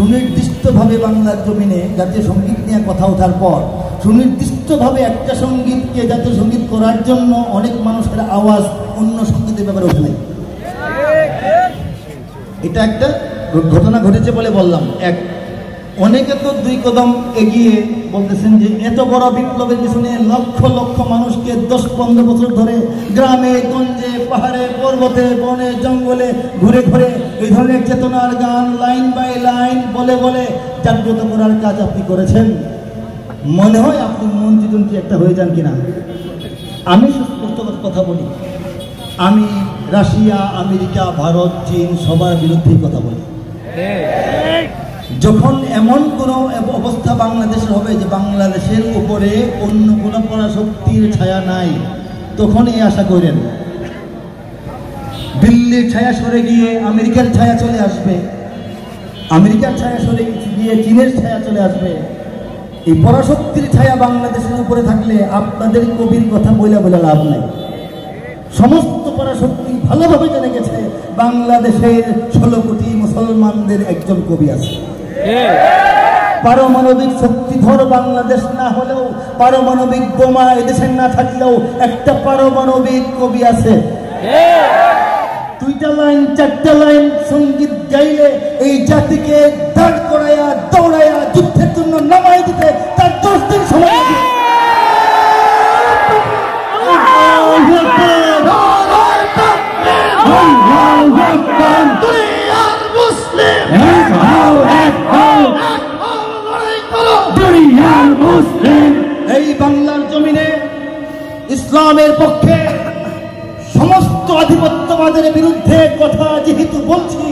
সুনির্দিষ্টভাবে বাংলার জমিনে জাতীয় সঙ্গীত নিয়ে কথা ওঠার পর সুনির্দিষ্টভাবে একটা সঙ্গীতকে জাতীয় সঙ্গীত করার জন্য অনেক মানুষের আওয়াজ অন্য সঙ্গীতের ব্যাপারে ওঠে নাই। এটা একটা ঘটনা ঘটেছে বলে বললাম। অনেকে তো 2 কদম এগিয়ে বলতেছেন যে এত বড় বিপ্লবের পিছনে লক্ষ লক্ষ মানুষকে 10-15 বছর ধরে গ্রামে গঞ্জে পাহাড়ে পর্বতে বনে জঙ্গলে ঘুরে ঘুরে এই ধরনের চেতনার গান লাইন বাই লাইন বলে বলে জাগ্রত করার কাজ আপনি করেছেন। মনে হয় আপনি মন্ত্রী একটা হয়ে যান কিনা। আমি সুস্পষ্ট কথা বলি, আমি রাশিয়া, আমেরিকা, ভারত, চীন সবার বিরুদ্ধেই কথা বলি। যখন এমন কোনো অবস্থা বাংলাদেশের হবে যে বাংলাদেশের উপরে অন্য কোনো পরাশক্তির ছায়া নাই, তখন এই আশা করেন দিল্লির ছায়া সরে গিয়ে আমেরিকার ছায়া চলে আসবে, আমেরিকার ছায়া সরে গিয়ে চীনের ছায়া চলে আসবে। এই পরাশক্তির ছায়া বাংলাদেশের উপরে থাকলে আপনাদের কবির কথা বলে লাভ নাই। সমস্ত পরাশক্তি ভালোভাবে জেনে গেছে বাংলাদেশের 16 কোটি মুসলমানদের একজন কবি আছে। পারমাণবিক শক্তিধর বাংলাদেশ না হলেও, পারমাণবিক বোমা এদেশের না থাকলেও একটা পারমাণবিক কবি আছে। 2টা লাইন 4টা লাইন সঙ্গীত গাইলে এই জাতিকে দাঁড় করাইয়া দৌড়াইয়া যুদ্ধের জন্য নামাই দিতে তার 10 দিন সময় লাগে। এই বাংলার জমিনে ইসলামের পক্ষে সমস্ত আধিপত্যবাদের বিরুদ্ধে কথা যেহেতু বলছি,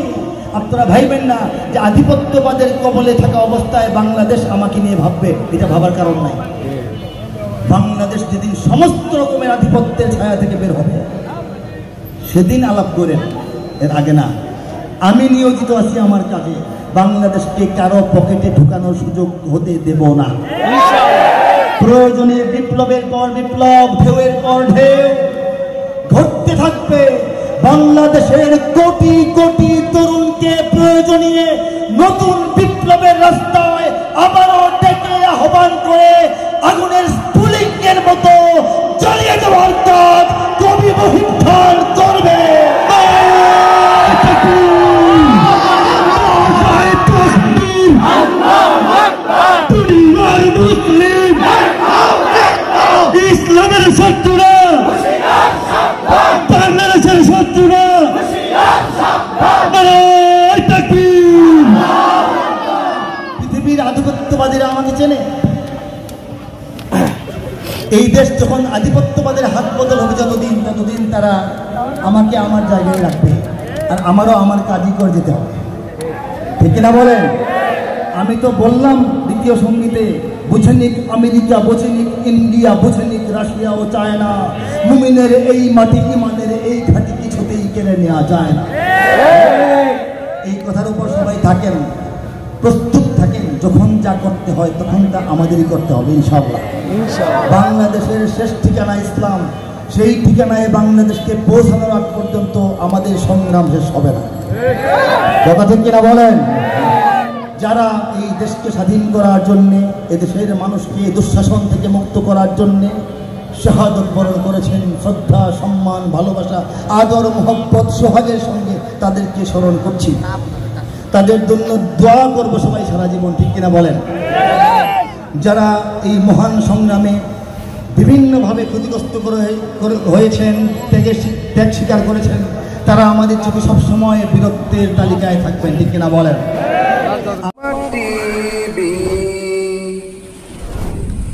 আপনারা ভাইবেন না যে আধিপত্যবাদের কবলে থাকা অবস্থায় বাংলাদেশ আমাকে নিয়ে ভাববে, এটা ভাবার কারণ নাই। বাংলাদেশ যেদিন সমস্ত রকমের আধিপত্যের ছায়া থেকে বের হবে সেদিন আলাপ করেন, এর আগে না। আমি নিয়োজিত আছি আমার কাজে, বাংলাদেশকে কারো পকেটে ঢুকানোর সুযোগ হতে দেব না। প্রয়োজনে বিপ্লবের পর বিপ্লব, ঢেউয়ের পর ঢেউ ঘটতে থাকবে। বাংলাদেশের কোটি কোটি তরুণকে প্রয়োজনীয় নতুন বিপ্লবের রাস্তায় আবারও ডেকে আহ্বান করে আগুনের স্ফুলিঙ্গের মতো জ্বালিয়ে দেওয়ার কাজ কবি মহিম খান করবে। ইসলামের শত্রুরা, বাংলাদেশের শত্রুরা, পৃথিবীর আধিপত্যবাদীরা আমাকে চেনে। এই দেশ যখন আধিপত্যবাদের হাত বদল হবে ততদিন তারা আমাকে আমার জায়গায় রাখবে, আর আমারও আমার কাজই করে যেতে হবে। ঠিক না বলেন? আমি তো বললাম দ্বিতীয় সঙ্গীতে, বুঝেনিক আমেরিকা, বুঝেনিক ইন্ডিয়া, বুঝেনিক রাশিয়া ও চায়না, মুমিনের এই মাটি ইমানের এই ঘাটি কিছুতেই কেড়ে নেওয়া যায় না। এই কথার উপর সবাই থাকেন, প্রস্তুত থাকেন, যখন যা করতে হয় তখন তা আমাদেরই করতে হবে ইনশাআল্লাহ। বাংলাদেশের শেষ ঠিকানা ইসলাম, সেই ঠিকানায় বাংলাদেশকে পৌঁছানোর আগ পর্যন্ত আমাদের সংগ্রাম শেষ হবে না। কথা ঠিক কিনা বলেন? যারা এই দেশকে স্বাধীন করার জন্যে, এদেশের মানুষকে দুঃশাসন থেকে মুক্ত করার জন্যে শাহাদত বরণ করেছেন, শ্রদ্ধা, সম্মান, ভালোবাসা, আদর, মোহব্বত, সোহাগের সঙ্গে তাদেরকে স্মরণ করছি। তাদের জন্য দোয়া করবো সবাই সারা জীবন। ঠিক কিনা বলেন? যারা এই মহান সংগ্রামে বিভিন্নভাবে ক্ষতিগ্রস্ত হয়েছেন, ত্যাগ স্বীকার করেছেন, তারা আমাদের চোখে সবসময় বীরত্বের তালিকায় থাকবেন। ঠিক কিনা বলেন?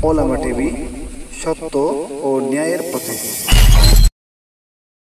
ওলামা টিভি, সত্য ও ন্যায়ের পথে।